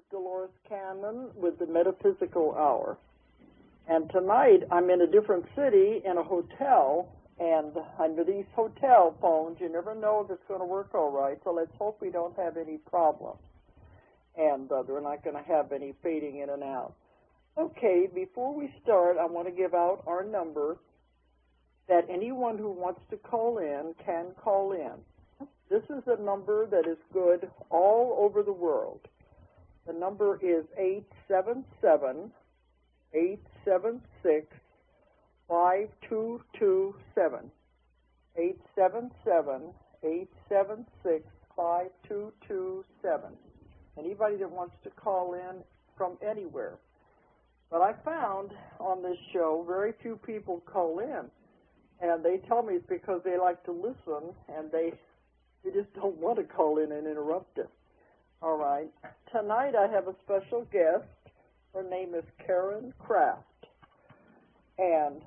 Dolores Cannon with the Metaphysical Hour. And tonight I'm in a different city in a hotel, and under these hotel phones, you never know if it's going to work all right, so let's hope we don't have any problems. And we're not going to have any fading in and out. Okay, before we start, I want to give out our number that anyone who wants to call in can call in. This is a number that is good all over the world. The number is 877-876-5227. 877-876-5227. Anybody that wants to call in from anywhere. But I found on this show very few people call in. And they tell me it's because they like to listen, and they just don't want to call in and interrupt it. All right. Tonight I have a special guest. Her name is Karen Kraft. And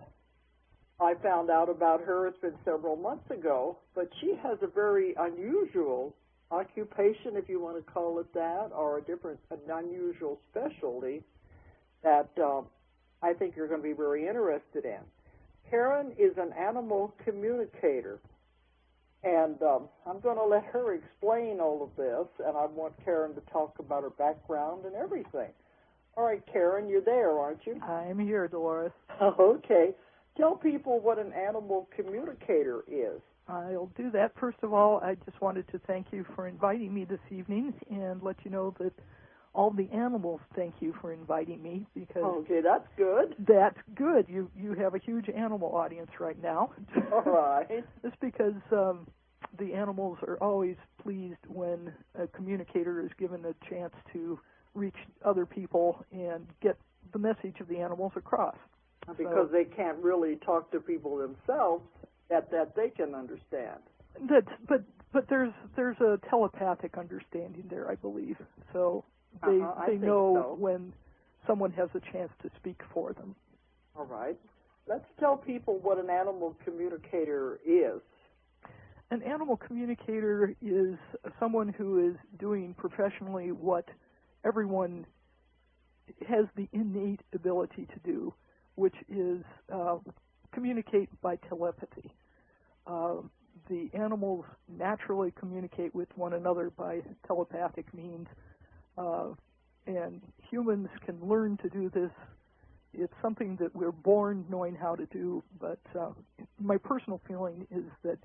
I found out about her, it's been several months ago, but she has a very unusual occupation, if you want to call it that, or an unusual specialty that I think you're going to be very interested in. Karen is an animal communicator, and I'm going to let her explain all of this, and I want Karen to talk about her background and everything. All right, Karen, you're there, aren't you? I'm here, Dolores. Okay. Tell people what an animal communicator is. I'll do that. First of all, I just wanted to thank you for inviting me this evening and let you know that all the animals thank you for inviting me, because okay, that's good. That's good. You have a huge animal audience right now. All right. It's because the animals are always pleased when a communicator is given a chance to reach other people and get the message of the animals across. Because they can't really talk to people themselves that they can understand. But there's a telepathic understanding there, I believe. So they know when someone has a chance to speak for them. All right. Let's tell people what an animal communicator is. An animal communicator is someone who is doing professionally what everyone has the innate ability to do, which is communicate by telepathy. The animals naturally communicate with one another by telepathic means, and humans can learn to do this. It's something that we're born knowing how to do, but my personal feeling is that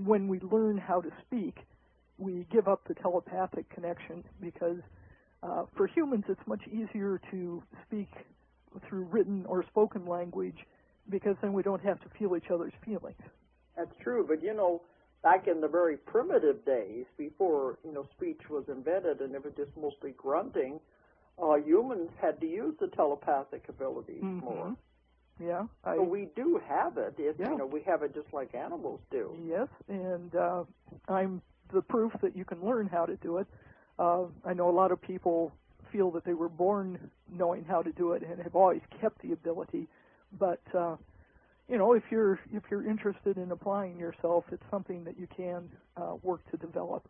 when we learn how to speak, we give up the telepathic connection, because for humans it's much easier to speak through written or spoken language, because then we don't have to feel each other's feelings. That's true, but back in the very primitive days, before speech was invented and it was just mostly grunting, humans had to use the telepathic abilities more. Yeah. So we do have it. Yeah. We have it just like animals do. Yes, and I'm the proof that you can learn how to do it. I know a lot of people feel that they were born knowing how to do it and have always kept the ability, but if you're interested in applying yourself, it's something that you can work to develop.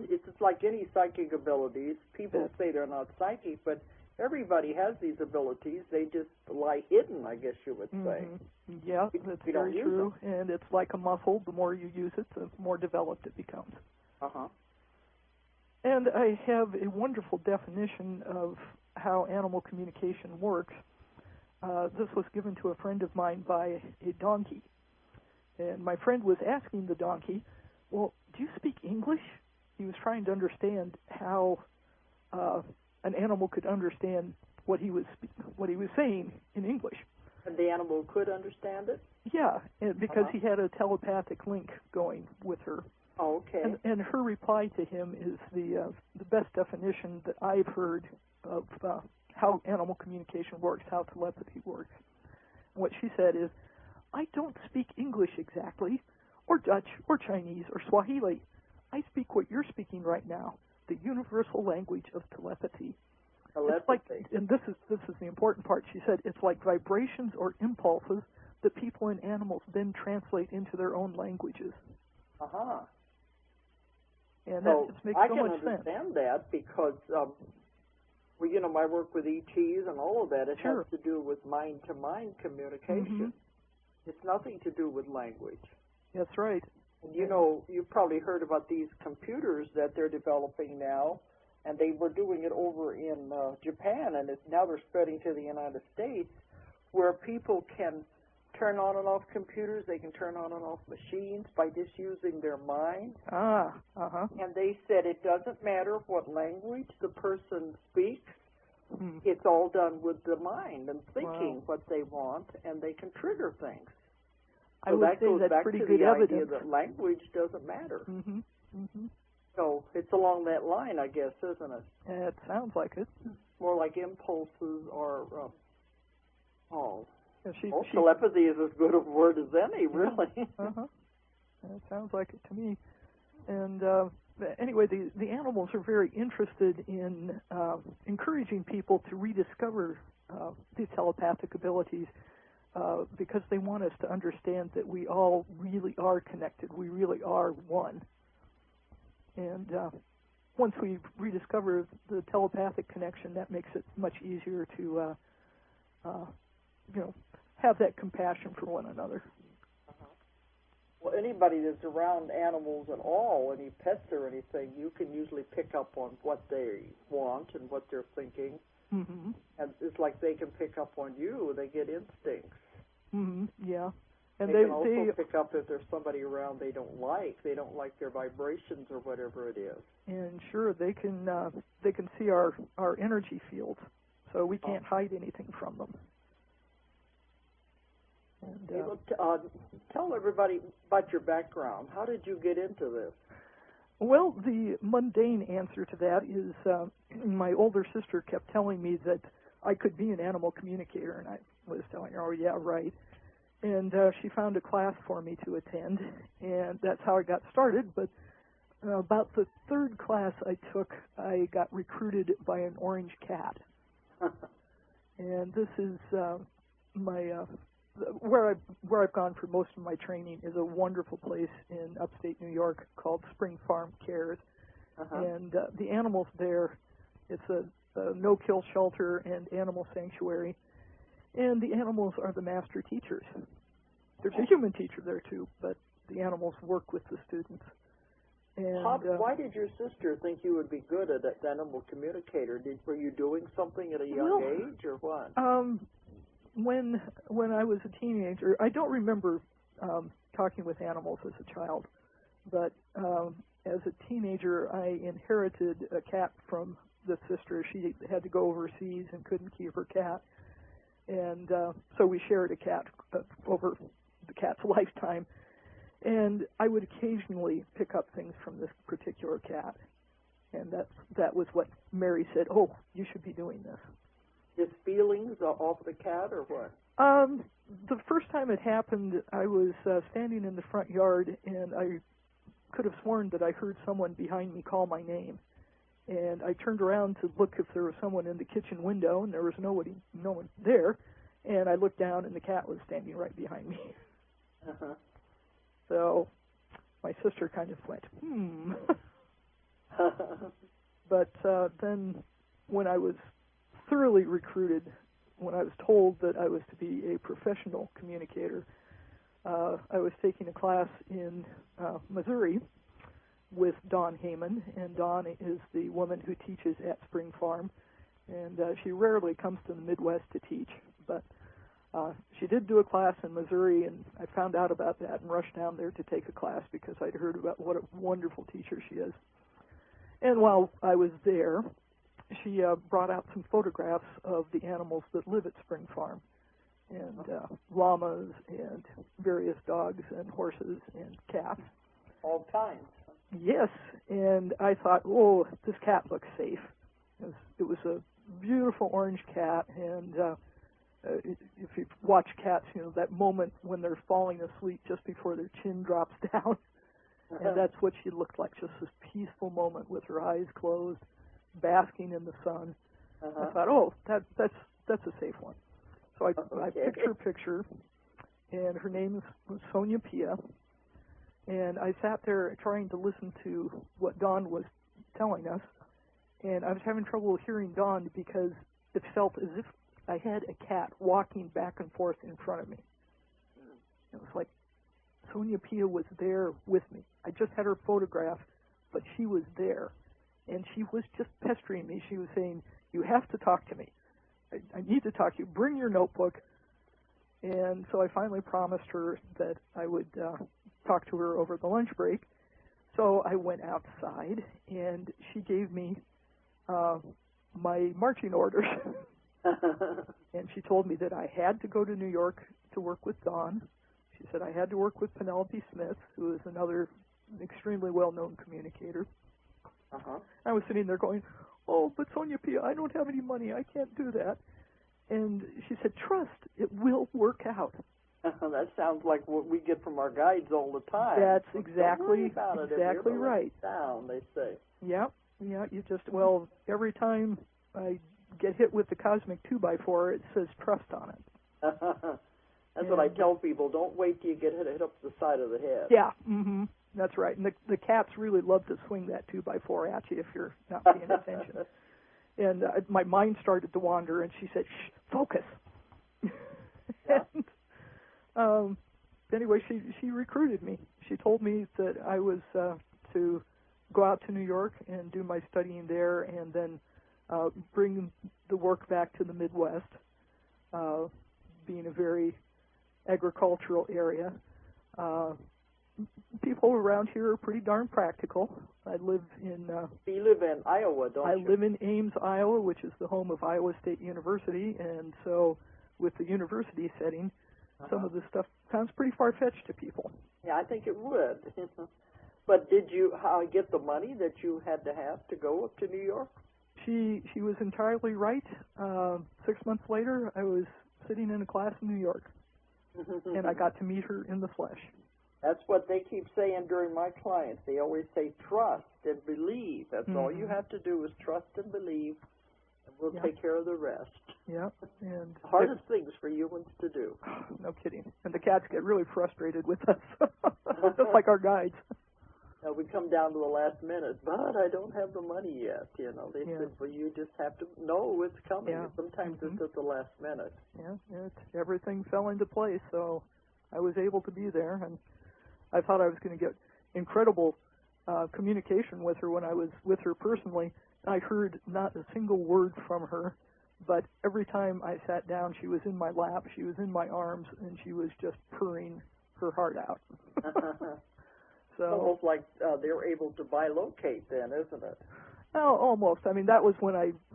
It's just like any psychic abilities. People say they're not psychic, but everybody has these abilities. They just lie hidden, I guess you would say. Yeah, that's very true. And it's like a muscle. The more you use it, the more developed it becomes. And I have a wonderful definition of how animal communication works. This was given to a friend of mine by a donkey. And my friend was asking the donkey, well, do you speak English? He was trying to understand how an animal could understand what he was saying in English. And the animal could understand it? Yeah, because he had a telepathic link going with her. Oh, okay. And her reply to him is the best definition that I've heard of how animal communication works, how telepathy works. And what she said is, I don't speak English exactly, or Dutch, or Chinese, or Swahili. I speak what you're speaking right now, the universal language of telepathy. It's like, and this is the important part. She said it's like vibrations or impulses that people and animals then translate into their own languages. And so that just makes I so can much sense. understand that because, well, you know, my work with ETs and all of that, it Sure. has to do with mind-to-mind communication. It's nothing to do with language. That's right. And you know, you've probably heard about these computers that they're developing now, and they were doing it over in Japan, and now they're spreading to the United States, where people can turn on and off computers, they can turn on and off machines by just using their mind. And they said it doesn't matter what language the person speaks, it's all done with the mind and thinking what they want, and they can trigger things. I So would that say goes that's back pretty to good the evidence. idea that language doesn't matter. So it's along that line, I guess, isn't it? It sounds like it. More like impulses or, Yeah, telepathy is as good a word as any, really. It sounds like it to me. And anyway, the animals are very interested in encouraging people to rediscover these telepathic abilities because they want us to understand that we all really are connected. We really are one. And once we rediscover the telepathic connection, that makes it much easier to, have that compassion for one another. Well, anybody that's around animals at all, any pets or anything, you can usually pick up on what they want and what they're thinking. And it's like they can pick up on you. They get instincts. Yeah. And they can also pick up if there's somebody around they don't like. They don't like their vibrations or whatever it is. And sure, they can see our energy fields, so we can't hide anything from them. And, tell everybody about your background. How did you get into this? Well, the mundane answer to that is my older sister kept telling me that I could be an animal communicator, and I was telling her, oh, yeah, right. And she found a class for me to attend, and that's how I got started. But about the third class I took, I got recruited by an orange cat. And this is my... Where I've gone for most of my training is a wonderful place in upstate New York called Spring Farm Cares, and the animals there, it's a no-kill shelter and animal sanctuary, and the animals are the master teachers. There's a human teacher there too, but the animals work with the students. And why did your sister think you would be good at an animal communicator? Were you doing something at a young age or what? When I was a teenager, I don't remember talking with animals as a child, but as a teenager, I inherited a cat from the sister. She had to go overseas and couldn't keep her cat, and so we shared a cat over the cat's lifetime, and I would occasionally pick up things from this particular cat, and that was what Mary said, oh, you should be doing this. His feelings off the cat or what? The first time it happened, I was standing in the front yard, and I could have sworn that I heard someone behind me call my name. And I turned around to look if there was someone in the kitchen window, and there was no one there. And I looked down, and the cat was standing right behind me. So my sister kind of went, But then when I was thoroughly recruited, when I was told that I was to be a professional communicator, I was taking a class in Missouri with Dawn Heyman, and Dawn is the woman who teaches at Spring Farm, and she rarely comes to the Midwest to teach, but she did do a class in Missouri, and I found out about that and rushed down there to take a class because I'd heard about what a wonderful teacher she is. And while I was there, she brought out some photographs of the animals that live at Spring Farm, and llamas and various dogs and horses and cats. All kinds. Yes, and I thought, oh, this cat looks safe. It was a beautiful orange cat, and if you watch cats, that moment when they're falling asleep just before their chin drops down, and that's what she looked like, just this peaceful moment with her eyes closed, basking in the sun. I thought, oh, that's a safe one. So I picked her picture, and her name was Sonia Pia, And I sat there trying to listen to what Dawn was telling us, and I was having trouble hearing Dawn because it felt as if I had a cat walking back and forth in front of me. It was like Sonia Pia was there with me. I just had her photograph, but she was there, and she was just pestering me. She was saying, "You have to talk to me. I need to talk to you. Bring your notebook." And so I finally promised her that I would talk to her over the lunch break. So I went outside, and she gave me my marching orders. And she told me that I had to go to New York to work with Dawn. She said I had to work with Penelope Smith, who is another extremely well-known communicator. I was sitting there going, "Oh, but Sonia Pia, I don't have any money. I can't do that." And she said, "Trust, it will work out." That sounds like what we get from our guides all the time. That's exactly exactly right. Down, they say. Yeah. You just, well, every time I get hit with the cosmic 2x4, it says trust on it. That's what I tell people. Don't wait till you get hit up the side of the head. Yeah, that's right. And the cats really love to swing that 2x4 at you if you're not paying attention. And my mind started to wander, and she said, "Shh, focus." Yeah. And anyway, she recruited me. She told me that I was to go out to New York and do my studying there, and then bring the work back to the Midwest, being a very agricultural area. People around here are pretty darn practical. I live in... you live in Iowa, don't you? I live in Ames, Iowa, which is the home of Iowa State University, and so with the university setting, some of this stuff sounds pretty far-fetched to people. Yeah, I think it would. But did you get the money that you had to have to go up to New York? She was entirely right. 6 months later, I was sitting in a class in New York, and I got to meet her in the flesh. That's what they keep saying during my clients. They always say trust and believe. That's all you have to do is trust and believe, and we'll take care of the rest. Yeah. And the hardest things for humans to do. No kidding. And the cats get really frustrated with us, just like our guides. Now, we come down to the last minute, but I don't have the money yet. You know, they said, well, you just have to know it's coming. Yeah. Sometimes it's at the last minute. Yeah, everything fell into place, so I was able to be there, and I thought I was going to get incredible communication with her when I was with her personally. I heard not a single word from her, but every time I sat down, she was in my lap, she was in my arms, and she was just purring her heart out. So almost like they're able to bilocate then, isn't it? Oh, almost. I mean, that was when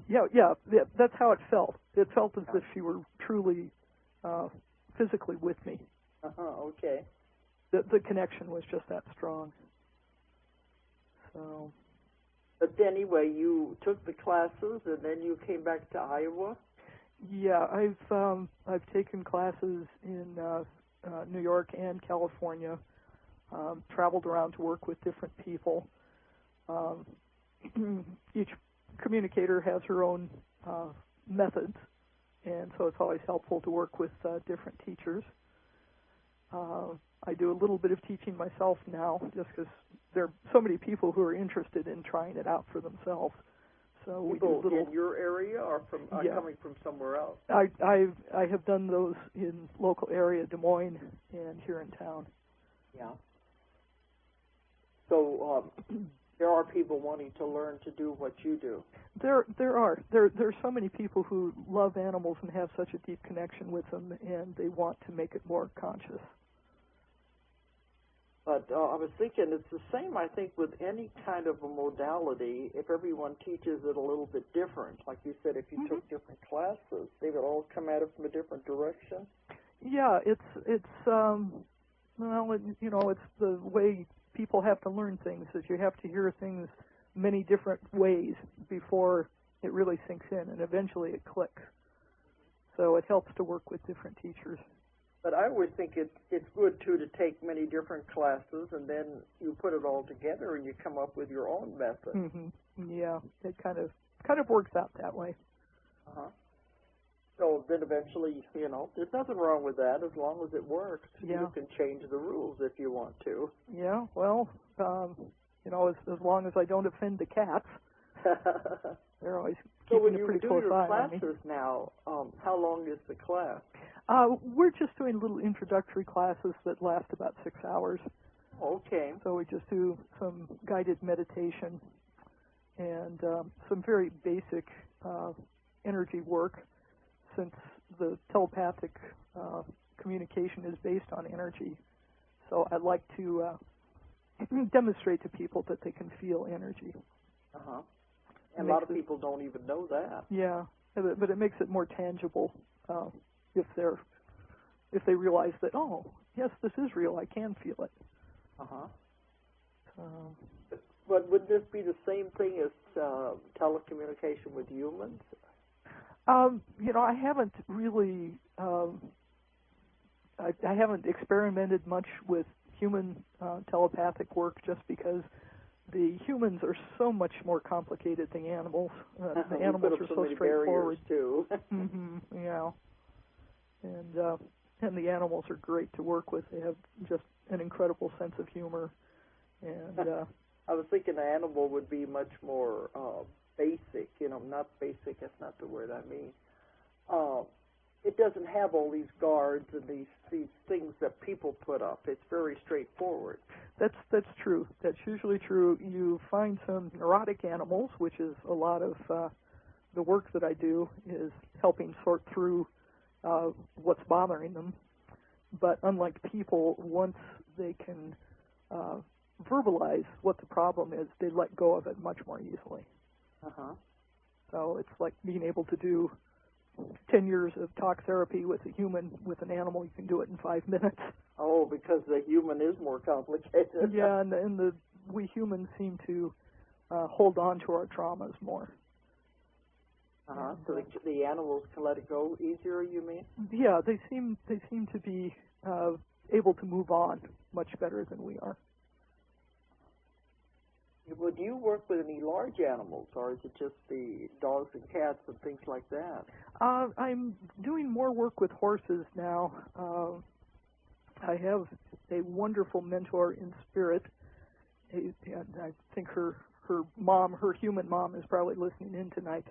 that's how it felt. It felt as if she were truly physically with me. Okay. The connection was just that strong. So. But anyway, you took the classes, and then you came back to Iowa? Yeah, I've taken classes in New York and California, traveled around to work with different people. Each communicator has her own methods, and so it's always helpful to work with different teachers. I do a little bit of teaching myself now, just because there are so many people who are interested in trying it out for themselves. So people we do in your area, or coming from somewhere else? I have done those in local area, Des Moines, and here in town. Yeah. So there are people wanting to learn to do what you do. There are so many people who love animals and have such a deep connection with them, and they want to make it more conscious. But I was thinking it's the same, I think, with any kind of a modality. If everyone teaches it a little bit different, like you said, if you took different classes, they would all come at it from a different direction. Yeah, it's the way people have to learn things, is you have to hear things many different ways before it really sinks in, and eventually it clicks. So it helps to work with different teachers. But I always think it's good, too, to take many different classes, and then you put it all together and you come up with your own method. Yeah, it kind of works out that way. So then eventually, there's nothing wrong with that as long as it works. Yeah. You can change the rules if you want to. Yeah, well, as long as I don't offend the cats, they're always keeping a pretty close eye on me. So when you do your classes now, how long is the class? We're just doing little introductory classes that last about 6 hours. Okay. So we just do some guided meditation and some very basic energy work, since the telepathic communication is based on energy. So I'd like to demonstrate to people that they can feel energy. Uh-huh. And a lot of people don't even know that. Yeah, but it makes it more tangible if they realize that, oh, yes, this is real, I can feel it. Uh-huh. But would this be the same thing as telecommunication with humans? I haven't really, I haven't experimented much with human telepathic work, just because the humans are so much more complicated than animals. The animals are so straightforward. Too. Yeah. And the animals are great to work with. They have just an incredible sense of humor. And I was thinking an animal would be much more basic, not basic, that's not the word I mean. It doesn't have all these guards and these things that people put up. It's very straightforward. That's true. That's usually true. You find some neurotic animals, which is a lot of the work that I do, is helping sort through what's bothering them. But unlike people, once they can verbalize what the problem is, they let go of it much more easily. Uh-huh. So it's like being able to do 10 years of talk therapy with a human. With an animal, you can do it in 5 minutes. Oh, because the human is more complicated. Yeah, and we humans seem to hold on to our traumas more. Uh-huh. So the animals can let it go easier, you mean? Yeah, they seem to be able to move on much better than we are. Well, do you work with any large animals, or is it just the dogs and cats and things like that? I'm doing more work with horses now. I have a wonderful mentor in spirit. And I think her human mom, is probably listening in tonight.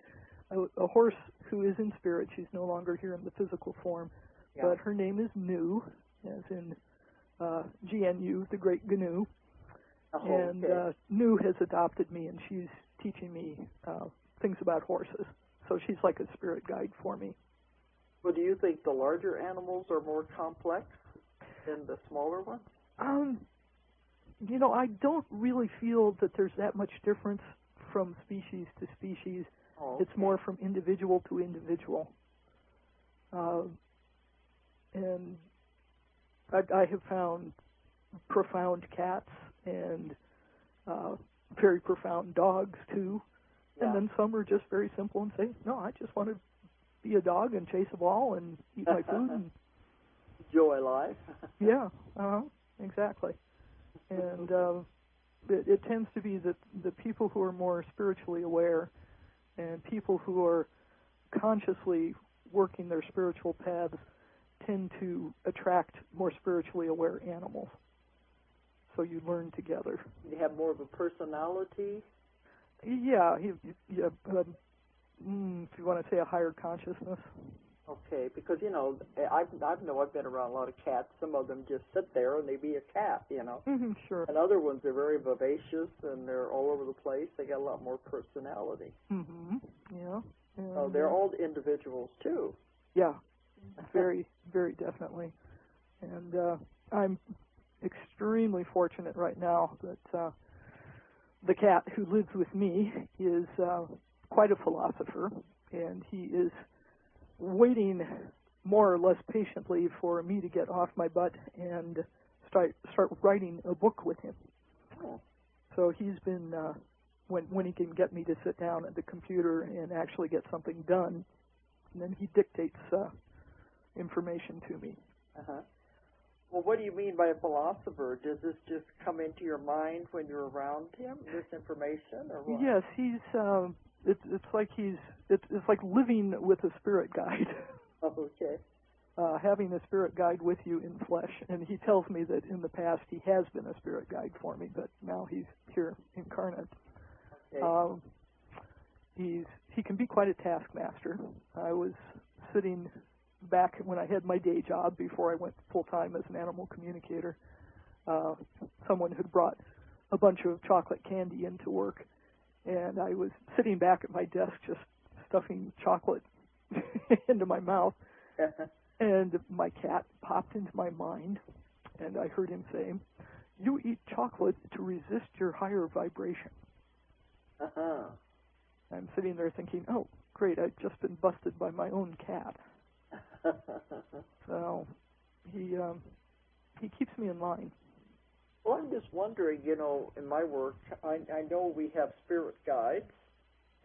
A horse who is in spirit. She's no longer here in the physical form, yeah. But her name is Nu, as in GNU, the Great GNU. Oh, and okay. Nu has adopted me, and she's teaching me things about horses. So she's like a spirit guide for me. Well, do you think the larger animals are more complex than the smaller ones? I don't really feel that there's that much difference from species to species. Oh, okay. It's more from individual to individual. And I have found profound cats and very profound dogs, too. Yeah. And then some are just very simple and say, no, I just want to be a dog and chase a ball and eat my food. And enjoy life. Yeah, exactly. And it tends to be that the people who are more spiritually aware and people who are consciously working their spiritual paths tend to attract more spiritually aware animals. So you learn together. You have more of a personality? Yeah, if you want to say a higher consciousness. Okay, because, I've been around a lot of cats. Some of them just sit there and they be a cat, Mm-hmm, sure. And other ones are very vivacious and they're all over the place. They got a lot more personality. Mm-hmm, yeah. And, so they're all individuals, too. Yeah, very, very definitely. And I'm extremely fortunate right now that the cat who lives with me is quite a philosopher, and he is waiting more or less patiently for me to get off my butt and start writing a book with him. Oh. So he's been, when he can get me to sit down at the computer and actually get something done, and then he dictates information to me. Uh-huh. Well, what do you mean by a philosopher? Does this just come into your mind when you're around him, this information, or what? Yes, he's. It's like living with a spirit guide. Okay. Having a spirit guide with you in flesh, and he tells me that in the past he has been a spirit guide for me, but now he's here incarnate. Okay. He can be quite a taskmaster. I was sitting back when I had my day job before I went full-time as an animal communicator. Someone had brought a bunch of chocolate candy into work, and I was sitting back at my desk just stuffing chocolate into my mouth, and my cat popped into my mind, and I heard him say, "You eat chocolate to resist your higher vibration." Uh-huh. I'm sitting there thinking, oh, great, I've just been busted by my own cat. So he keeps me in line. Well, I'm just wondering, in my work, I know we have spirit guides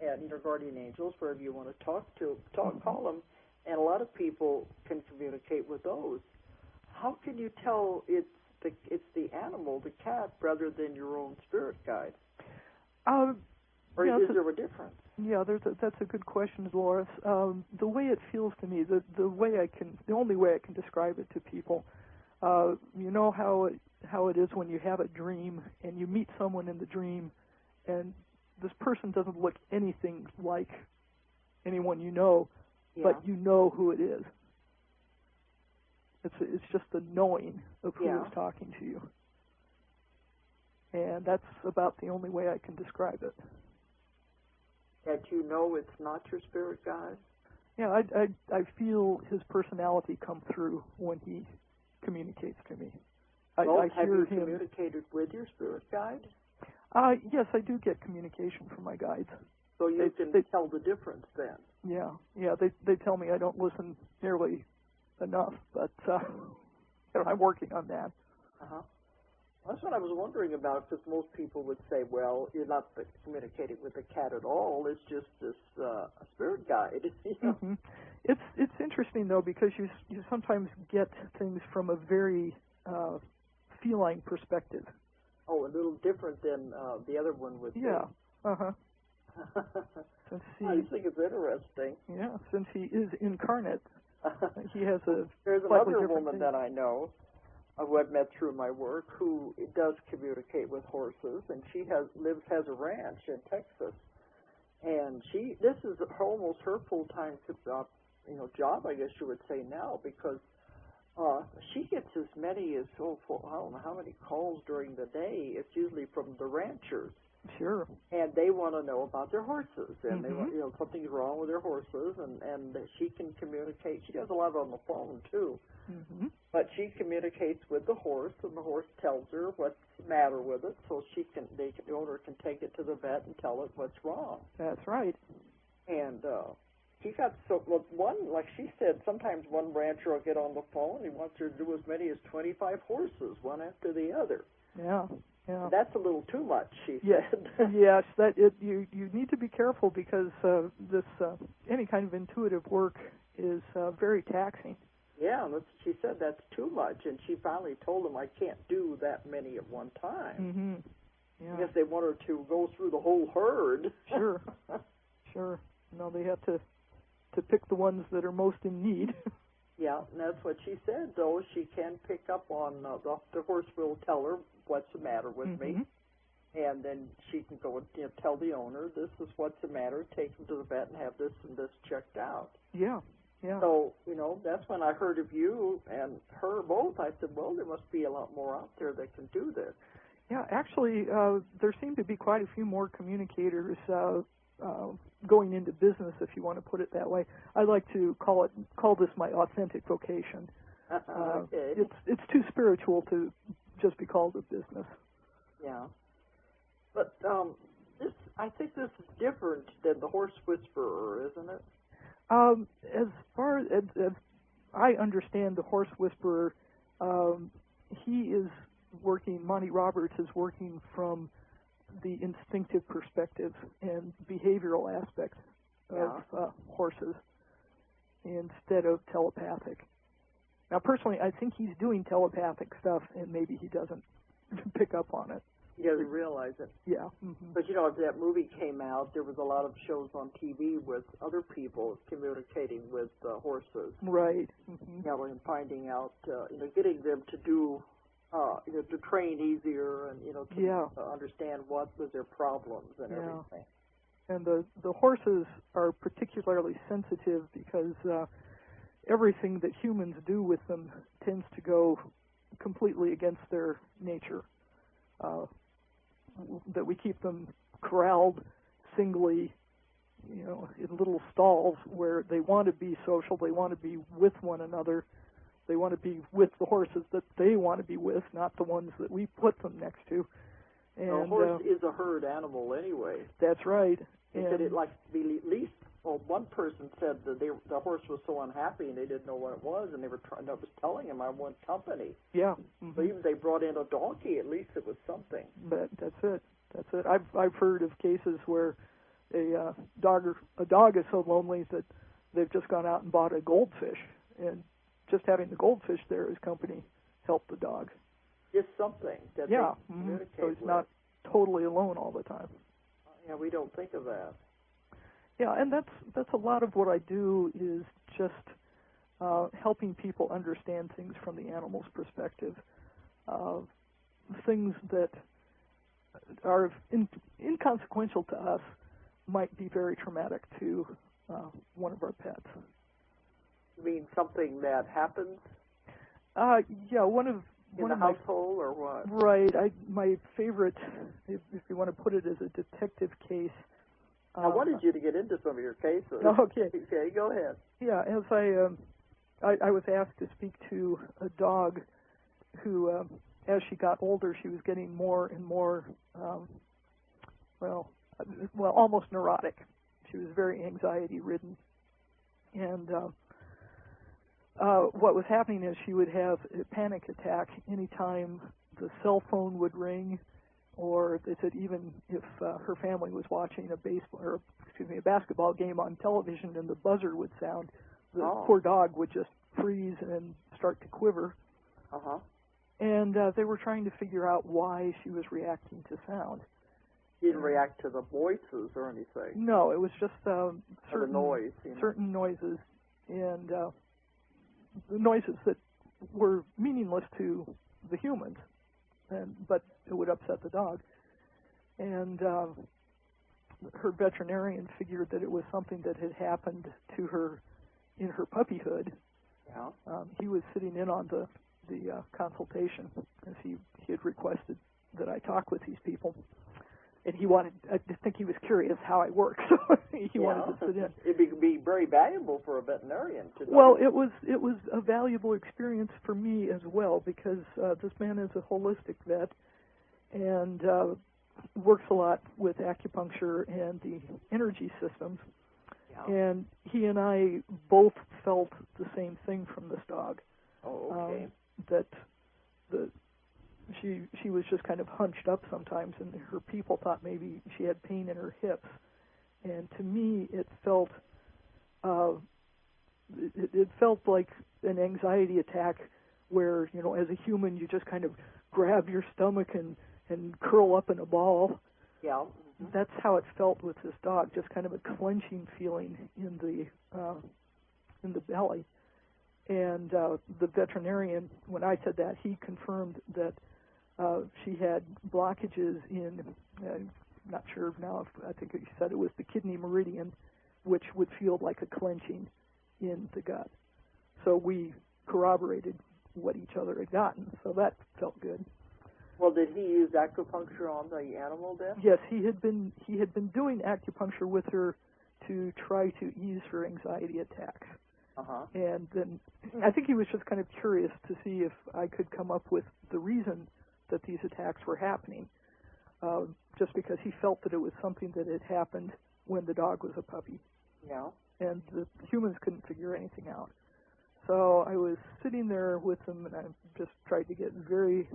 and guardian angels, wherever you want to call them, and a lot of people can communicate with those. How can you tell it's the animal, the cat, rather than your own spirit guide? Or is there a difference? Yeah, that's a good question, Dolores. The way it feels to me, the only way I can describe it to people, you know how it is when you have a dream and you meet someone in the dream, and this person doesn't look anything like anyone you know, but you know who it is. It's just the knowing of who is talking to you, and that's about the only way I can describe it. That you know it's not your spirit guide? Yeah, I feel his personality come through when he communicates to me. Have you communicated with your spirit guide? Yes, I do get communication from my guides. So you can tell the difference then? Yeah. They tell me I don't listen nearly enough, but I'm working on that. Uh-huh. That's what I was wondering about, because most people would say, well, you're not communicating with the cat at all. It's just this spirit guide. Mm-hmm. It's interesting, though, because you sometimes get things from a very feline perspective. Oh, a little different than the other one would be. Yeah. Uh-huh. I just think it's interesting. Yeah, since he is incarnate, he has a There's slightly another different woman thing. that I know, who I've met through my work, who does communicate with horses, and she has a ranch in Texas, and this is almost her full-time job, I guess you would say now, because she gets as many as I don't know how many calls during the day. It's usually from the ranchers. Sure. And they want to know about their horses, and they want, Mm-hmm. something's wrong with their horses, and she can communicate. She does a lot on the phone too. Mm-hmm. But she communicates with the horse, and the horse tells her what's the matter with it, so the owner can take it to the vet and tell it what's wrong. That's right. And he got like she said, sometimes one rancher will get on the phone. He wants her to do as many as 25 horses, one after the other. Yeah. Yeah. That's a little too much, she said. Yes, you need to be careful, because this any kind of intuitive work is very taxing. Yeah, she said that's too much, and she finally told him, I can't do that many at one time. Mm-hmm. Yeah. I guess they want her to go through the whole herd. Sure. Sure. No, they have to pick the ones that are most in need. Yeah, and that's what she said, though. She can pick up on, the horse will tell her what's the matter with me, and then she can go and tell the owner, this is what's the matter, take him to the vet and have this and this checked out. Yeah, yeah. So, that's when I heard of you and her both. I said, well, there must be a lot more out there that can do this. Yeah, actually, there seem to be quite a few more communicators going into business, if you want to put it that way. I like to call this my authentic vocation. Okay. It's too spiritual to just be called a business. Yeah. But I think this is different than the horse whisperer, isn't it? As far as I understand, the horse whisperer, he is working, Monty Roberts is working from the instinctive perspective and behavioral aspects of horses instead of telepathic. Now, personally, I think he's doing telepathic stuff, and maybe he doesn't pick up on it. He doesn't realize it. Yeah. Mm-hmm. But, you know, if that movie came out, there was a lot of shows on TV with other people communicating with horses. Right. Mm-hmm. You know, and finding out, getting them to do, to train easier and, to understand what was their problems and everything. And the horses are particularly sensitive because everything that humans do with them tends to go completely against their nature. That we keep them corralled singly, in little stalls where they want to be social, they want to be with one another, they want to be with the horses that they want to be with, not the ones that we put them next to. And a horse is a herd animal anyway. That's right. They said it likes to be at least. Well, one person said that the horse was so unhappy and they didn't know what it was, and they were I was telling him I want company. Yeah. Mm-hmm. So even if they brought in a donkey, at least it was something. But that's it. I've heard of cases where a dog is so lonely that they've just gone out and bought a goldfish, and just having the goldfish there as company helped the dog. Just something that they communicate So he's with. not totally alone all the time. Yeah, we don't think of that. Yeah, and that's a lot of what I do is just helping people understand things from the animal's perspective. Things that are inconsequential to us might be very traumatic to one of our pets. You mean something that happens? Yeah, one of in the household or what? Right. My favorite, if you want to put it as a detective case. I wanted you to get into some of your cases. Okay. Okay, go ahead. Yeah, as I was asked to speak to a dog who, as she got older, she was getting more and more, almost neurotic. She was very anxiety-ridden. And what was happening is she would have a panic attack anytime the cell phone would ring, or they said even if her family was watching a basketball game on television and the buzzer would sound, the poor dog would just freeze and start to quiver. Uh-huh. And they were trying to figure out why she was reacting to sound. She didn't react to the voices or anything? No, it was just certain noise, certain noises, and the noises that were meaningless to the humans, but it would upset the dog. And her veterinarian figured that it was something that had happened to her in her puppyhood. Yeah. He was sitting in on the consultation, as he had requested that I talk with these people. And I think he was curious how I work, so he wanted to sit in. It'd be very valuable for a veterinarian to know. Well, it was a valuable experience for me as well, because this man is a holistic vet and works a lot with acupuncture and the energy systems. Yeah. And he and I both felt the same thing from this dog. Oh, okay. That she was just kind of hunched up sometimes, and her people thought maybe she had pain in her hips. And to me, it felt it felt like an anxiety attack, where as a human you just kind of grab your stomach and curl up in a ball. Yeah. Mm-hmm. That's how it felt with this dog, just kind of a clenching feeling in the belly. And the veterinarian, when I said that, he confirmed that she had blockages in, I'm not sure now, I think he said it was the kidney meridian, which would feel like a clenching in the gut. So we corroborated what each other had gotten, so that felt good. Well, did he use acupuncture on the animal then? Yes, he had been doing acupuncture with her to try to ease her anxiety attacks. Uh-huh. And then I think he was just kind of curious to see if I could come up with the reason that these attacks were happening, just because he felt that it was something that had happened when the dog was a puppy. Yeah. And the humans couldn't figure anything out. So I was sitting there with him, and I just tried to get very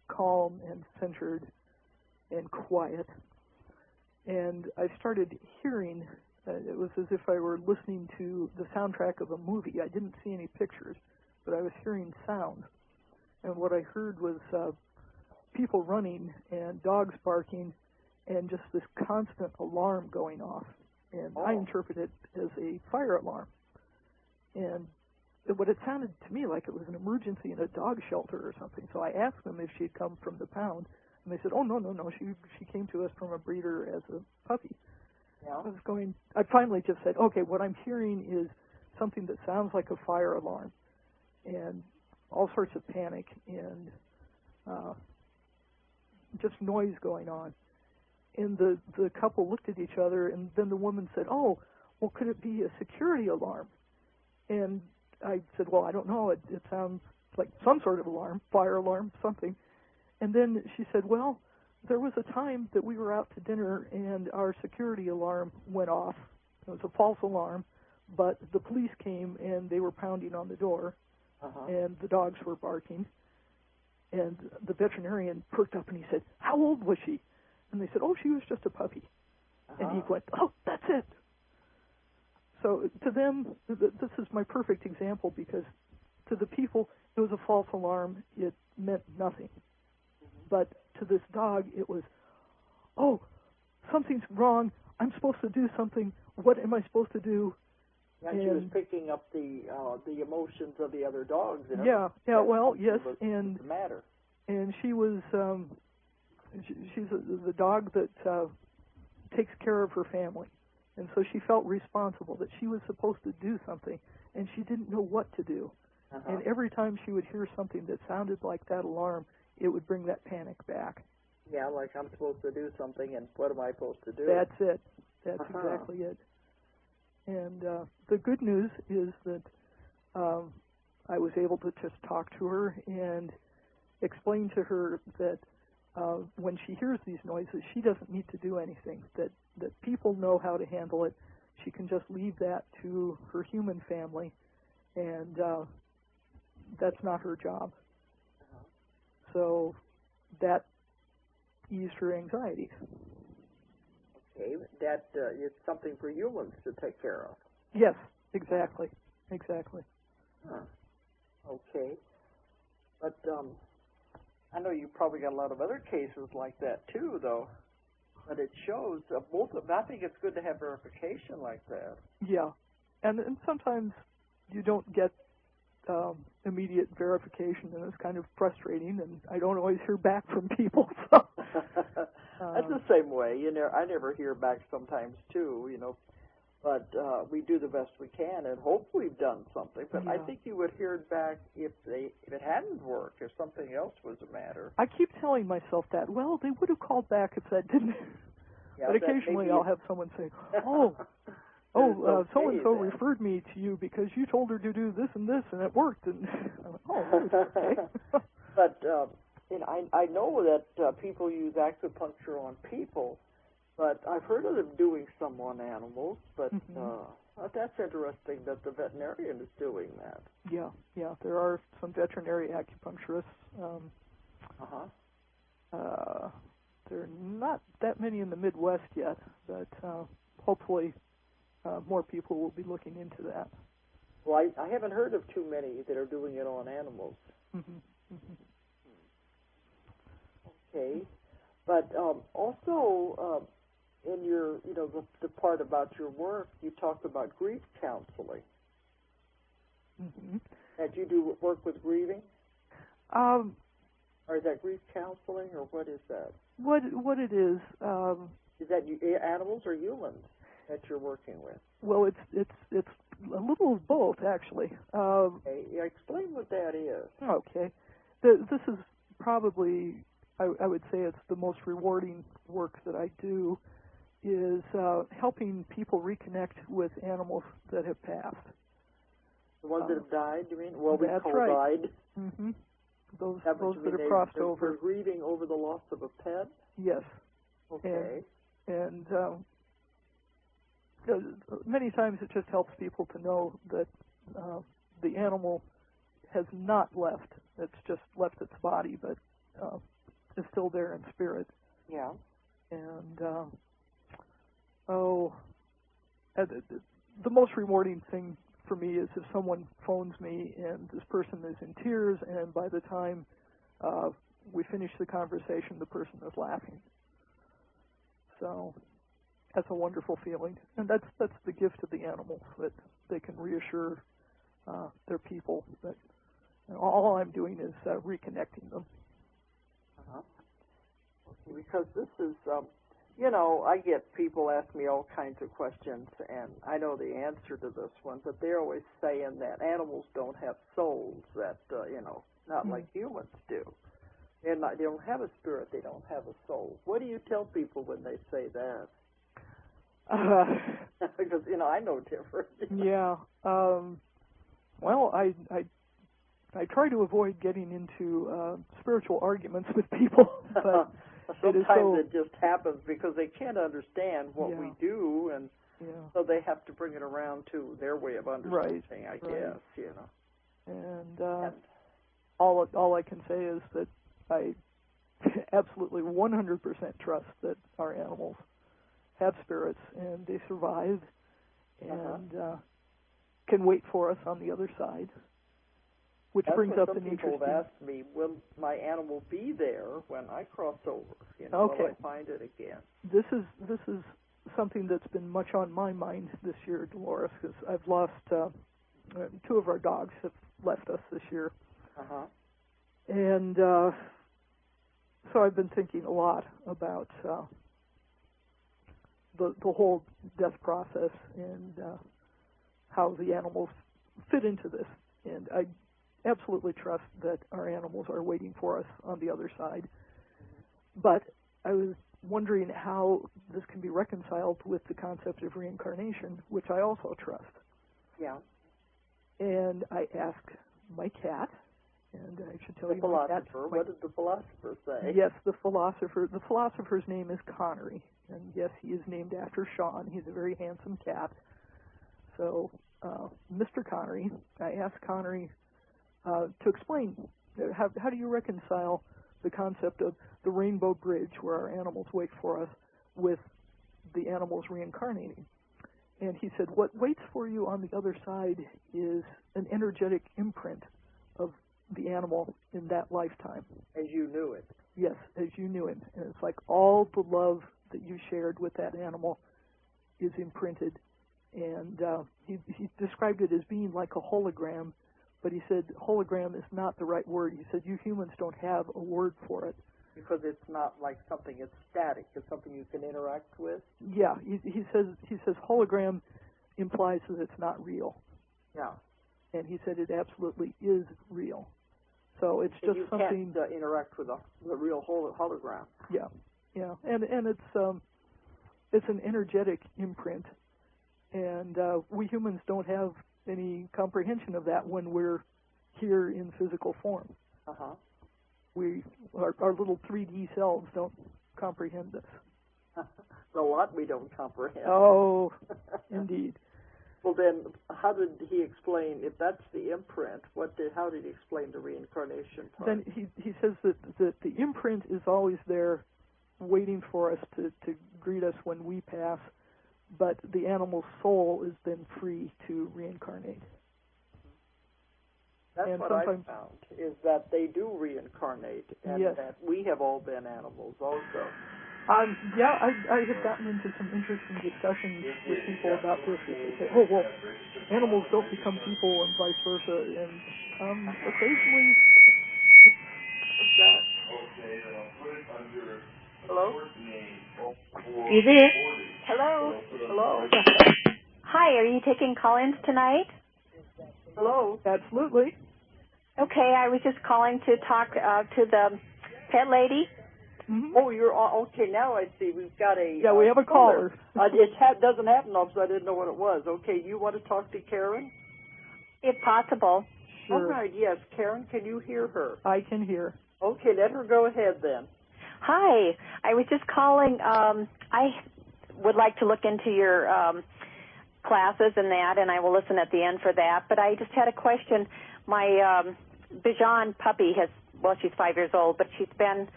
calm and centered and quiet. And I started hearing, it was as if I were listening to the soundtrack of a movie. I didn't see any pictures, but I was hearing sounds. And what I heard was people running and dogs barking and just this constant alarm going off. And I interpret it as a fire alarm. And but it sounded to me like it was an emergency in a dog shelter or something. So I asked them if she'd come from the pound, and they said, "Oh, no, she came to us from a breeder as a puppy." Yeah. I finally just said, okay, what I'm hearing is something that sounds like a fire alarm, and all sorts of panic and just noise going on. And the couple looked at each other, and then the woman said, "Oh, well, could it be a security alarm?" And I said, "Well, I don't know. It sounds like some sort of alarm, fire alarm, something." And then she said, "Well, there was a time that we were out to dinner, and our security alarm went off. It was a false alarm, but the police came, and they were pounding on the door, and the dogs were barking. And the veterinarian perked up, and he said, 'How old was she?' And they said, 'Oh, she was just a puppy.' And he went, 'Oh, that's it.' So to them, this is my perfect example, because to the people, it was a false alarm. It meant nothing. But to this dog, it was, 'Oh, something's wrong. I'm supposed to do something. What am I supposed to do?' And she was picking up the emotions of the other dogs. Yeah. Well, yes, and the matter. And she was she's the dog that takes care of her family, and so she felt responsible that she was supposed to do something, and she didn't know what to do. And every time she would hear something that sounded like that alarm, it would bring that panic back. Yeah, like I'm supposed to do something, and what am I supposed to do? That's it. That's exactly it. And the good news is that I was able to just talk to her and explain to her that when she hears these noises, she doesn't need to do anything, that people know how to handle it. She can just leave that to her human family, and that's not her job. So that eased her anxieties. Okay, that is something for humans to take care of. Yes, exactly. Okay, but I know you probably got a lot of other cases like that too, though. But it shows both of them. I think it's good to have verification like that. Yeah, and sometimes you don't get immediate verification, and it's kind of frustrating, and I don't always hear back from people. So. That's the same way. I never hear back sometimes too. But we do the best we can and hope we've done something. But I think you would hear it back if it hadn't worked, if something else was the matter. I keep telling myself that. Well, they would have called back if that didn't. Yeah, but occasionally I'll have someone say, so-and-so referred me to you because you told her to do this, and it worked. And I'm like, okay. But I know that people use acupuncture on people, but I've heard of them doing some on animals. But that's interesting that the veterinarian is doing that. Yeah. There are some veterinary acupuncturists. There are not that many in the Midwest yet, but hopefully more people will be looking into that. Well, I haven't heard of too many that are doing it on animals. Okay, but also in your, the part about your work, you talked about grief counseling. That you do work with grieving? Or is that grief counseling, or what is that? What it is? Is that animals or humans that you're working with? Well, it's a little of both, actually. Okay, explain what that is. Okay, this is probably, I would say, it's the most rewarding work that I do, is helping people reconnect with animals that have passed. The ones that have died, you mean? Well, that's we call right. died. Those that have crossed over. They're grieving over the loss of a pet? Yes. Okay. And many times it just helps people to know that the animal has not left. It's just left its body, but is still there in spirit. Yeah. And the most rewarding thing for me is if someone phones me and this person is in tears, and by the time we finish the conversation, the person is laughing. So that's a wonderful feeling, and that's the gift of the animals, that they can reassure their people that all I'm doing is reconnecting them. Because this is, you know, I get people ask me all kinds of questions, and I know the answer to this one, but they're always saying that animals don't have souls, that, you know, not like humans do. They don't have a spirit, they don't have a soul. What do you tell people when they say that? Because, you know, I know different. Yeah. Well, I try to avoid getting into spiritual arguments with people, but sometimes it just happens because they can't understand what we do, and so they have to bring it around to their way of understanding, I guess, you know. And all I can say is that I absolutely 100% trust that our animals have spirits, and they survive, and can wait for us on the other side. Which brings up an interesting... Some people have asked me, will my animal be there when I cross over? You know, will I find it again? This is something that's been much on my mind this year, Dolores, because I've lost... 2 of our dogs have left us this year. And so I've been thinking a lot about the whole death process and how the animals fit into this. And I absolutely trust that our animals are waiting for us on the other side. But I was wondering how this can be reconciled with the concept of reincarnation, which I also trust. Yeah. And I asked my cat, and I should tell the you philosopher. What did the philosopher say? Yes, the philosopher. The philosopher's name is Connery, and yes, he is named after Sean. He's a very handsome cat. So, Mr. Connery, I asked Connery to explain how do you reconcile the concept of the rainbow bridge, where our animals wait for us, with the animals reincarnating. And he said, what waits for you on the other side is an energetic imprint of the animal in that lifetime. As you knew it. Yes, as you knew him. And it's like all the love that you shared with that animal is imprinted. And he described it as being like a hologram, but he said hologram is not the right word. He said you humans don't have a word for it. Because it's not like something it's static. It's something you can interact with. Yeah, he says hologram implies that it's not real. Yeah. And he said it absolutely is real. So it's just something. You can't interact with the real hologram. Yeah, yeah, and it's an energetic imprint, and we humans don't have any comprehension of that when we're here in physical form. Our little 3D selves don't comprehend this. A lot we don't comprehend. Oh, indeed. Well, then, how did he explain, if that's the imprint, how did he explain the reincarnation part? Then he says that the imprint is always there waiting for us to greet us when we pass, but the animal's soul is then free to reincarnate. That's what I found, is that they do reincarnate, and that we have all been animals also. Yeah, I have gotten into some interesting discussions with people about this. They say, oh, well, animals don't become people and vice versa, and occasionally... What's that? Hello? You there? Hello? Hello? Hi, are you taking call-ins tonight? Hello? Absolutely. Okay, I was just calling to talk to the pet lady. Mm-hmm. Oh, you're on. Okay, now I see. We've got a... Yeah, we have a caller. It doesn't happen often, so I didn't know what it was. Okay, you want to talk to Karen? If possible. Sure. All right, yes. Karen, can you hear her? I can hear. Okay, let her go ahead then. Hi, I was just calling. I would like to look into your classes and that, and I will listen at the end for that. But I just had a question. My Bichon puppy she's 5 years old, but she's been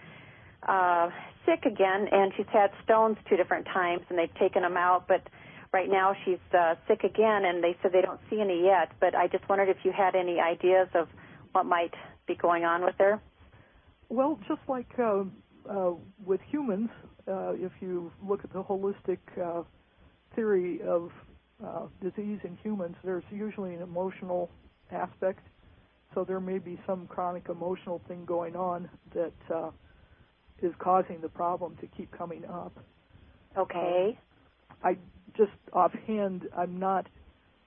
sick again, and she's had stones 2 different times, and they've taken them out. But right now she's sick again, and they said they don't see any yet. But I just wondered if you had any ideas of what might be going on with her. Well, just like with humans, if you look at the holistic theory of disease in humans, there's usually an emotional aspect. So there may be some chronic emotional thing going on that is causing the problem to keep coming up. Okay. I just offhand, I'm not.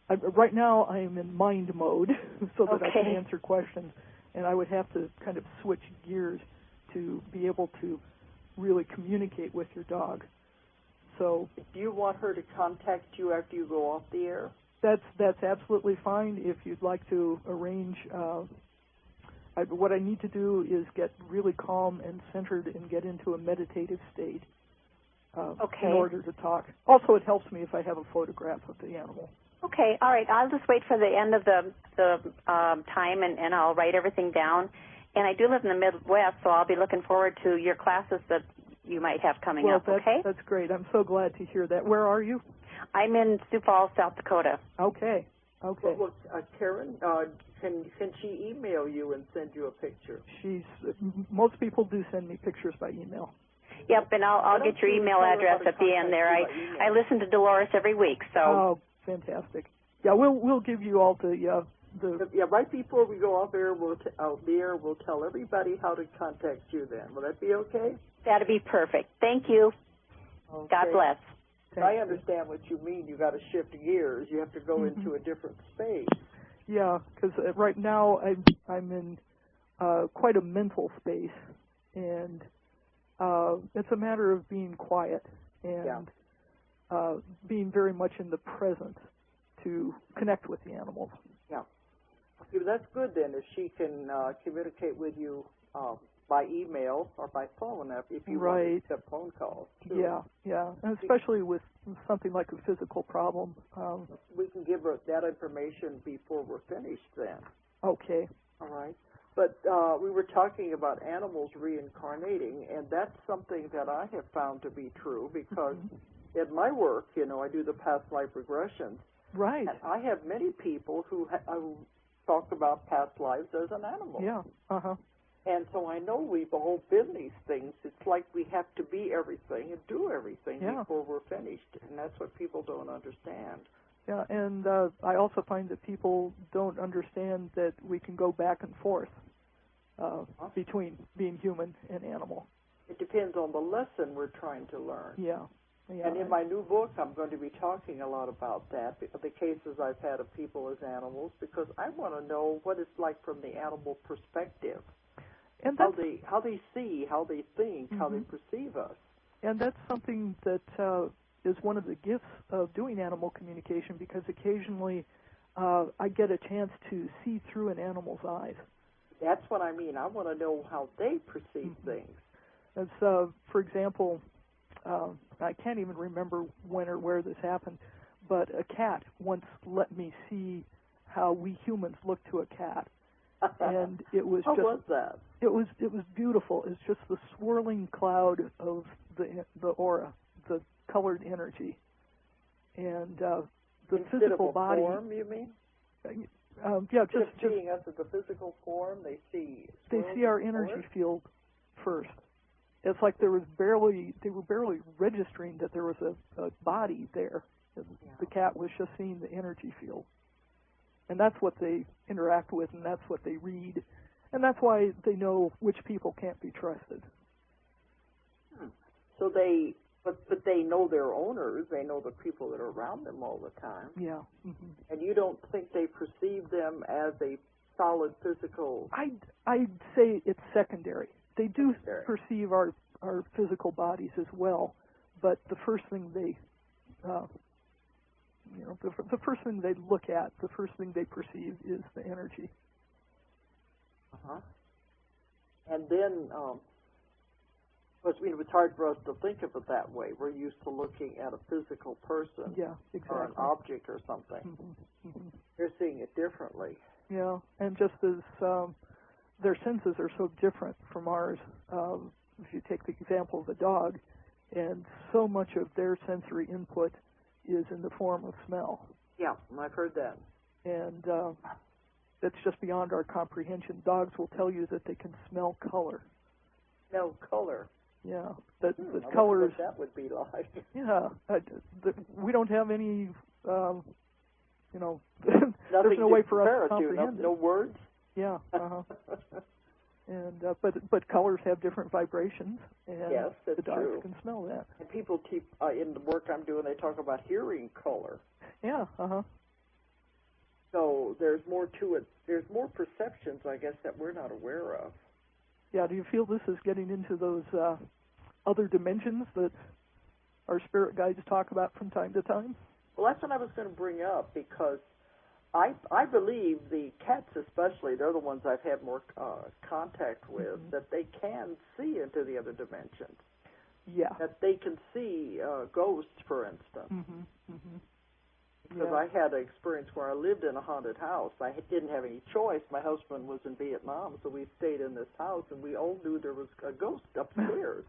Right now, I'm in mind mode so that I can answer questions, and I would have to kind of switch gears to be able to really communicate with your dog. So, do you want her to contact you after you go off the air? That's absolutely fine. If you'd like to arrange, what I need to do is get really calm and centered and get into a meditative state in order to talk. Also, it helps me if I have a photograph of the animal. Okay, all right. I'll just wait for the end of the time, and I'll write everything down. And I do live in the Midwest, so I'll be looking forward to your classes that you might have coming up, okay? That's great. I'm so glad to hear that. Where are you? I'm in Sioux Falls, South Dakota. Okay. Well, Karen, can she email you and send you a picture? Most people do send me pictures by email. Yep, and I'll get your email address at the end there. I listen to Dolores every week, so. Oh, fantastic. Yeah, we'll give you all the right before we go off air, we'll tell everybody how to contact you then. Will that be okay? That'll be perfect. Thank you. Okay. God bless. I understand what you mean. You got to shift gears. You have to go into a different space. Yeah, because right now I'm in quite a mental space, and it's a matter of being quiet and being very much in the present to connect with the animals. Yeah. That's good then, if she can communicate with you by email or by phone if you want to accept phone calls, too. Yeah, and especially with something like a physical problem. We can give her that information before we're finished then. Okay. All right. But we were talking about animals reincarnating, and that's something that I have found to be true because in my work, I do the past life regressions. Right. And I have many people who talk about past lives as an animal. Yeah. Uh-huh. And so I know we've all been these things. It's like we have to be everything and do everything before we're finished, and that's what people don't understand. Yeah, and I also find that people don't understand that we can go back and forth between being human and animal. It depends on the lesson we're trying to learn. Yeah. And in my new book, I'm going to be talking a lot about that, the cases I've had of people as animals, because I want to know what it's like from the animal perspective. And how they see, how they think, how they perceive us. And that's something that is one of the gifts of doing animal communication, because occasionally I get a chance to see through an animal's eyes. That's what I mean. I want to know how they perceive things. As, for example, I can't even remember when or where this happened, but a cat once let me see how we humans look to a cat. And it was How was that? It was beautiful. It's just the swirling cloud of the aura, the colored energy, and the Instead physical of a body. Form, you mean? Just seeing us as a physical form, they see our energy field first. It's like they were barely registering that there was a body there. The cat was just seeing the energy field. And that's what they interact with, and that's what they read. And that's why they know which people can't be trusted. So but they know their owners. They know the people that are around them all the time. Yeah. And you don't think they perceive them as a solid physical... I'd say it's secondary. They do perceive our physical bodies as well, but the first thing they... the first thing they look at, the first thing they perceive is the energy. And then, it's hard for us to think of it that way. We're used to looking at a physical person or an object or something. They're seeing it differently. Yeah, and just as their senses are so different from ours, if you take the example of a dog, and so much of their sensory input is in the form of smell. Yeah, I've heard that. And that's just beyond our comprehension. Dogs will tell you that they can smell color. No color. Yeah, that I colors. wonder what that would be like. Yeah, we don't have any. There's Nothing no to way for us compare to it to. comprehend No it. words. Yeah. And but colors have different vibrations, and Yes, that's the dogs true. can smell that. And people keep in the work I'm doing. They talk about hearing color. Yeah. So there's more to it. There's more perceptions, I guess, that we're not aware of. Yeah. Do you feel this is getting into those other dimensions that our spirit guides talk about from time to time? Well, that's what I was going to bring up, because I believe the cats especially, they're the ones I've had more contact with, that they can see into the other dimensions. Yeah. That they can see ghosts, for instance. Because I had an experience where I lived in a haunted house. I didn't have any choice. My husband was in Vietnam, so we stayed in this house, and we all knew there was a ghost upstairs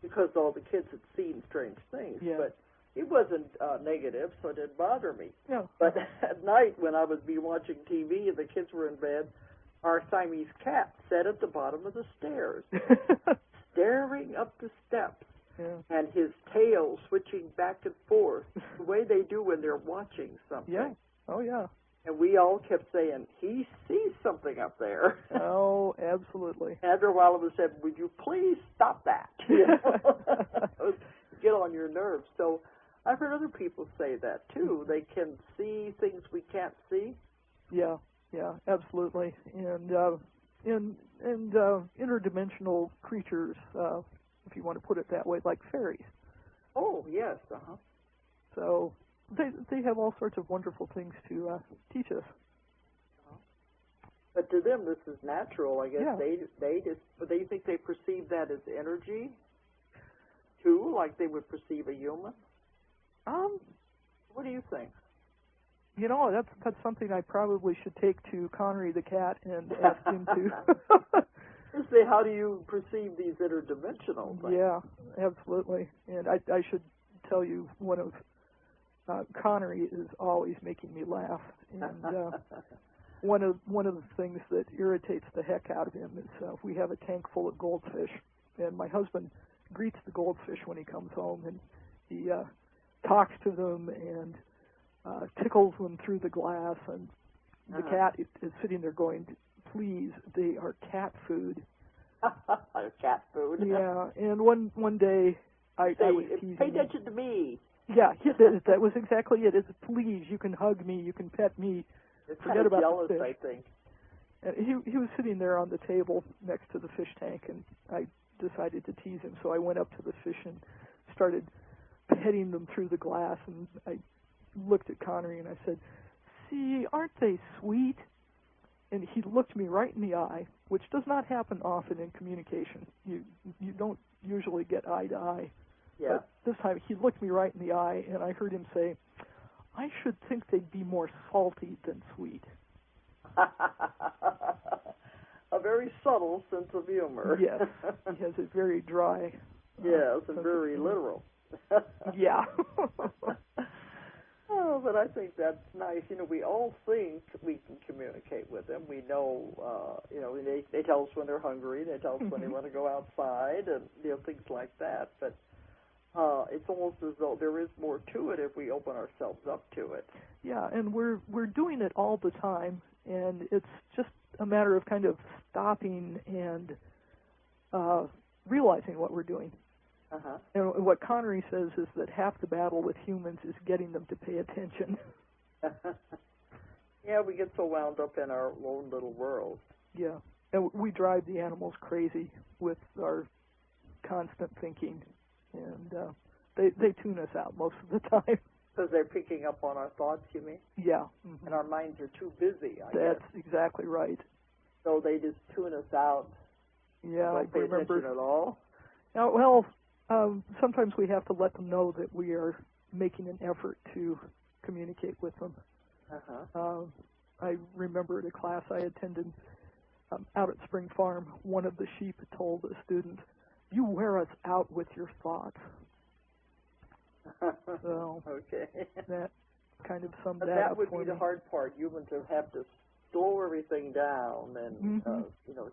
because all the kids had seen strange things. Yeah. But it wasn't negative, so it didn't bother me. Yeah. But at night, when I would be watching TV and the kids were in bed, our Siamese cat sat at the bottom of the stairs, staring up the steps, and his tail switching back and forth, the way they do when they're watching something. Yeah. Oh, yeah. And we all kept saying, he sees something up there. Oh, absolutely. After a while, it said, would you please stop that? Get on your nerves. So I've heard other people say that, too. They can see things we can't see. Yeah, absolutely. And interdimensional creatures, if you want to put it that way, like fairies. Oh, yes, So they have all sorts of wonderful things to teach us. But to them, this is natural. I guess Yeah. they think they perceive that as energy, too, like they would perceive a human. What do you think? That's something I probably should take to Connery the cat and ask him to. Say, how do you perceive these interdimensional things? Yeah, absolutely. And I should tell you, one of Connery is always making me laugh. And one of the things that irritates the heck out of him is we have a tank full of goldfish, and my husband greets the goldfish when he comes home, and he talks to them and tickles them through the glass, and the cat is sitting there going, please, they are cat food. Cat food. Yeah, and one day I was teasing pay attention to me. Yeah, that was exactly it. It's, please, you can hug me, you can pet me. It's Forget kind of about jealous, the fish. I think. And he was sitting there on the table next to the fish tank, and I decided to tease him, so I went up to the fish and started petting them through the glass, and I looked at Connery and I said, see, aren't they sweet? And he looked me right in the eye, which does not happen often in communication. You don't usually get eye to eye. Yeah. But this time he looked me right in the eye, and I heard him say, I should think they'd be more salty than sweet. A very subtle sense of humor. Yes, he has a very dry. Yes, and very literal. Yeah. Oh, but I think that's nice. We all think we can communicate with them. We know, they tell us when they're hungry. They tell us when they want to go outside, and things like that. But it's almost as though there is more to it if we open ourselves up to it. Yeah, and we're doing it all the time, and it's just a matter of kind of stopping and realizing what we're doing. And what Connery says is that half the battle with humans is getting them to pay attention. Yeah, we get so wound up in our own little world. Yeah, and we drive the animals crazy with our constant thinking, and they tune us out most of the time. Because they're picking up on our thoughts, you mean? Yeah. And our minds are too busy, I guess. That's exactly right. So they just tune us out. Yeah, Don't pay attention at all. Now, well, sometimes we have to let them know that we are making an effort to communicate with them. I remember at a class I attended out at Spring Farm, one of the sheep told the students, you wear us out with your thoughts. So okay. that kind of summed that that up would for be the me. hard part. Humans have to slow everything down and, Mm-hmm.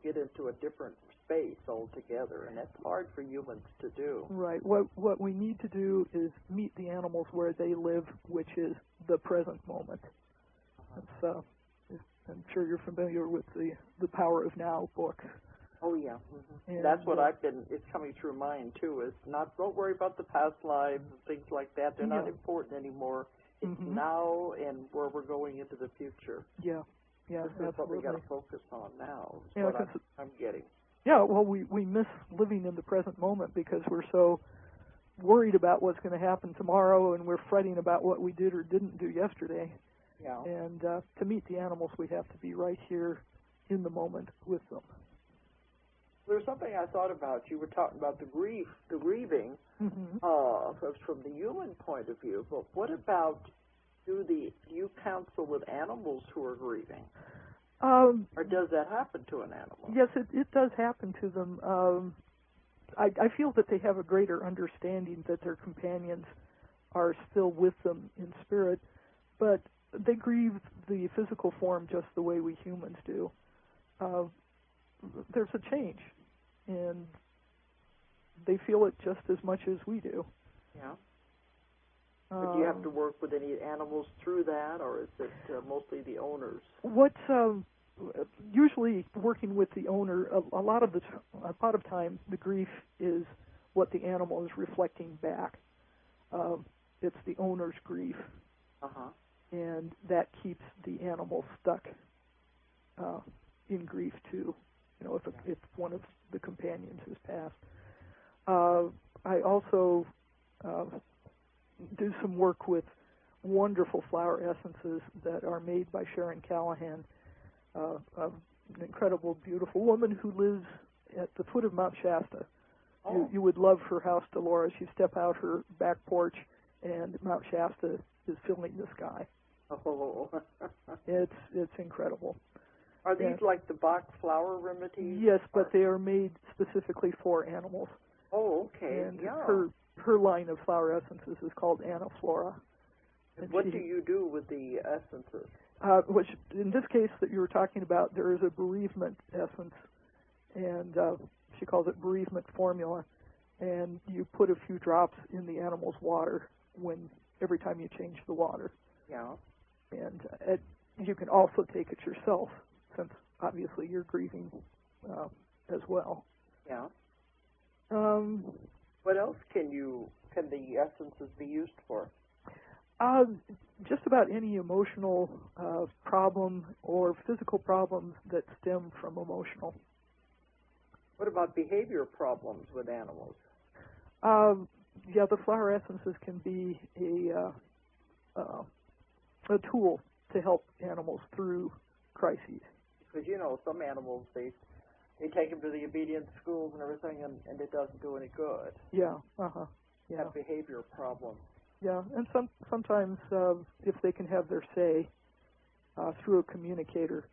get into a different space altogether, and that's hard for humans to do. Right. What we need to do is meet the animals where they live, which is the present moment. I'm sure you're familiar with the Power of Now book. Oh, yeah. Mm-hmm. That's what it's coming through mine, too, is don't worry about the past lives and things like that. They're not important anymore. It's now and where we're going into the future. Yeah, yeah, this is what we got to focus on now. Is what I'm getting. Yeah, well, we miss living in the present moment because we're so worried about what's going to happen tomorrow, and we're fretting about what we did or didn't do yesterday. Yeah. And to meet the animals, we have to be right here in the moment with them. There's something I thought about. You were talking about the grieving, from the human point of view. But what about do you counsel with animals who are grieving? Or does that happen to an animal? Yes, it does happen to them. I feel that they have a greater understanding that their companions are still with them in spirit, but they grieve the physical form just the way we humans do. There's a change, and they feel it just as much as we do. Yeah. But do you have to work with any animals through that, or is it mostly the owners? Usually working with the owner, a lot of time the grief is what the animal is reflecting back. It's the owner's grief, and that keeps the animal stuck in grief too. If one of the companions has passed. I also do some work with wonderful flower essences that are made by Sharon Callahan, an incredible, beautiful woman who lives at the foot of Mount Shasta. Oh. You would love her house, Dolores. You step out her back porch, and Mount Shasta is filling the sky. Oh. It's incredible. Are these like the Bach flower remedies? Yes, but they are made specifically for animals. Oh, okay. And her line of flower essences is called Anaflora. And what do you do with the essences? Which, in this case that you were talking about, there is a bereavement essence, and she calls it bereavement formula, and you put a few drops in the animal's water every time you change the water. Yeah. And you can also take it yourself, since obviously you're grieving as well. Yeah. What else can the essences be used for? Just about any emotional problem or physical problems that stem from emotional. What about behavior problems with animals? Yeah, the flower essences can be a tool to help animals through crises. Because, some animals, they take them to the obedience schools and everything, and it doesn't do any good. Yeah, Yeah. Have behavior problems. Yeah, and sometimes if they can have their say through a communicator,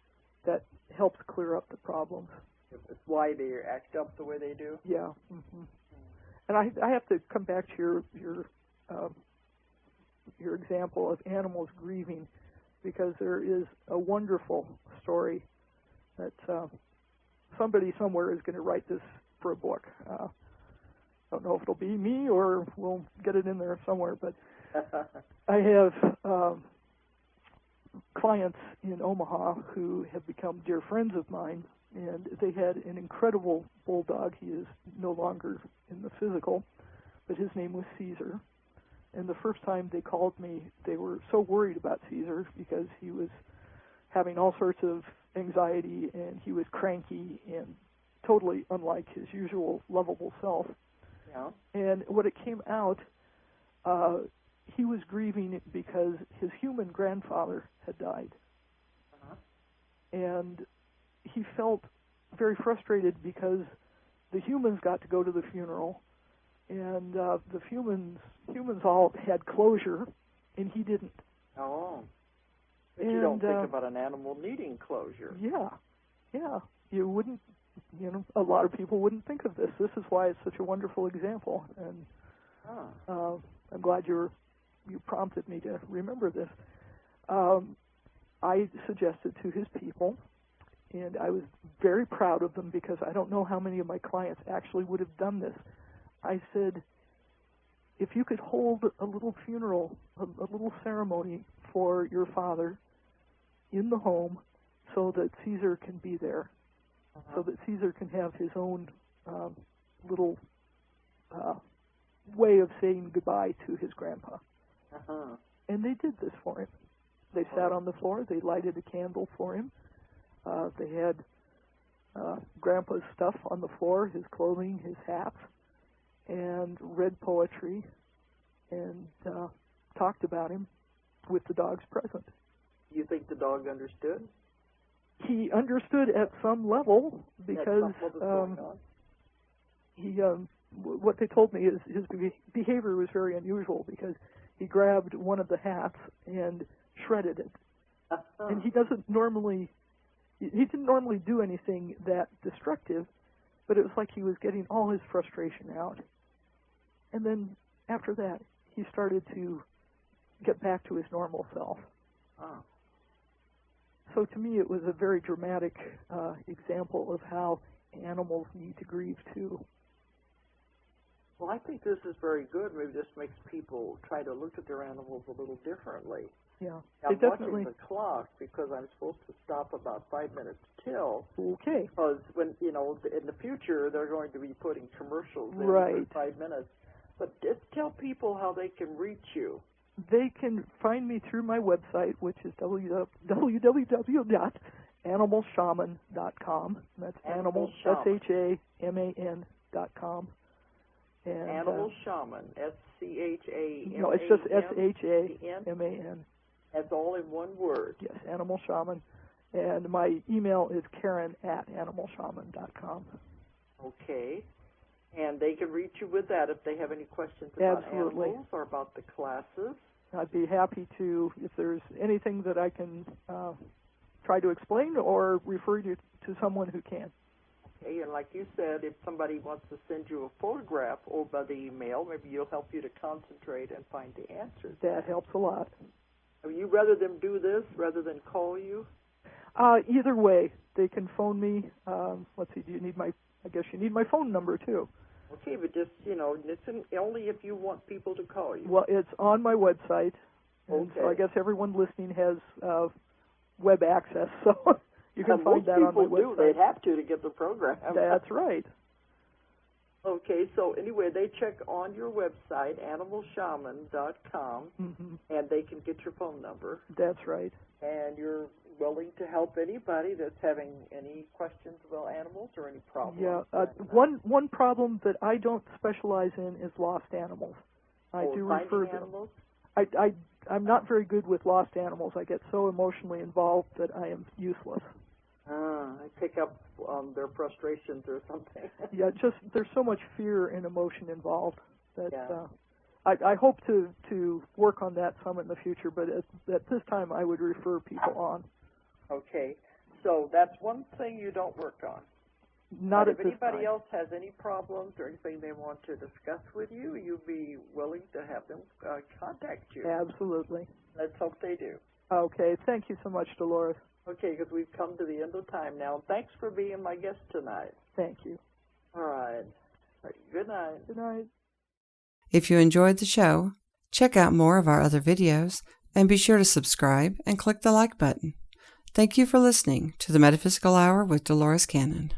that helps clear up the problems. It's why they act up the way they do? Yeah. And I have to come back to your example of animals grieving, because there is a wonderful story that somebody somewhere is going to write this for a book. I don't know if it'll be me or we'll get it in there somewhere, but I have clients in Omaha who have become dear friends of mine, and they had an incredible bulldog. He is no longer in the physical, but his name was Caesar. And the first time they called me, they were so worried about Caesar because he was having all sorts of anxiety, and he was cranky and totally unlike his usual lovable self. Yeah. And when it came out, he was grieving because his human grandfather had died. And he felt very frustrated because the humans got to go to the funeral, and the humans all had closure, and he didn't. Oh. But you don't think about an animal needing closure. Yeah. You wouldn't, a lot of people wouldn't think of this. This is why it's such a wonderful example, and I'm glad you prompted me to remember this. I suggested to his people, and I was very proud of them because I don't know how many of my clients actually would have done this. I said, if you could hold a little funeral, a little ceremony for your father in the home so that Caesar can be there, so that Caesar can have his own little way of saying goodbye to his grandpa. And they did this for him. They sat on the floor. They lighted a candle for him. They had Grandpa's stuff on the floor, his clothing, his hats, and read poetry and talked about him with the dogs present. You think the dog understood? He understood at some level because what they told me is his behavior was very unusual because he grabbed one of the hats and shredded it. And he didn't normally do anything that destructive, but it was like he was getting all his frustration out. And then after that, he started to get back to his normal self. So to me, it was a very dramatic example of how animals need to grieve too. Well, I think this is very good. Maybe this makes people try to look at their animals a little differently. Yeah, I'm watching the clock because I'm supposed to stop about 5 minutes till. Okay. Because when in the future they're going to be putting commercials in right. for 5 minutes. But just tell people how they can reach you. They can find me through my website, which is www.animalshaman.com. That's animal, SHAMAN.com. And, Animal Shaman, SCHAMAN. No, it's just SHAMAN. That's all in one word. Yes, Animal Shaman. And my email is Karen@animalshaman.com. Okay. And they can reach you with that if they have any questions about Absolutely. animals or about the classes. I'd be happy to, if there's anything that I can try to explain or refer you to someone who can. Okay, and like you said, if somebody wants to send you a photograph over by the email, maybe you'll help you to concentrate and find the answers. That helps a lot. Would you rather them do this rather than call you? Either way, they can phone me. Let's see, I guess you need my phone number too. Okay, but just, listen only if you want people to call you. Well, it's on my website. And okay. So I guess everyone listening has web access, so you can find that on my website. Most people do. They'd have to get the program. That's right. Okay, so anyway, they check on your website, animalshaman.com, and they can get your phone number. That's right. And you're willing to help anybody that's having any questions about animals or any problems? Yeah, one problem that I don't specialize in is lost animals. I do refer to animals? I'm not very good with lost animals. I get so emotionally involved that I am useless. I pick up their frustrations or something. Yeah, just there's so much fear and emotion involved that I hope to work on that some in the future, but at this time I would refer people on. Okay, so that's one thing you don't work on. Not at this time. If anybody else has any problems or anything they want to discuss with you, you'd be willing to have them contact you. Absolutely. Let's hope they do. Okay, thank you so much, Dolores. Okay, because we've come to the end of time now. Thanks for being my guest tonight. Thank you. All right. Good night. Good night. If you enjoyed the show, check out more of our other videos and be sure to subscribe and click the like button. Thank you for listening to the Metaphysical Hour with Dolores Cannon.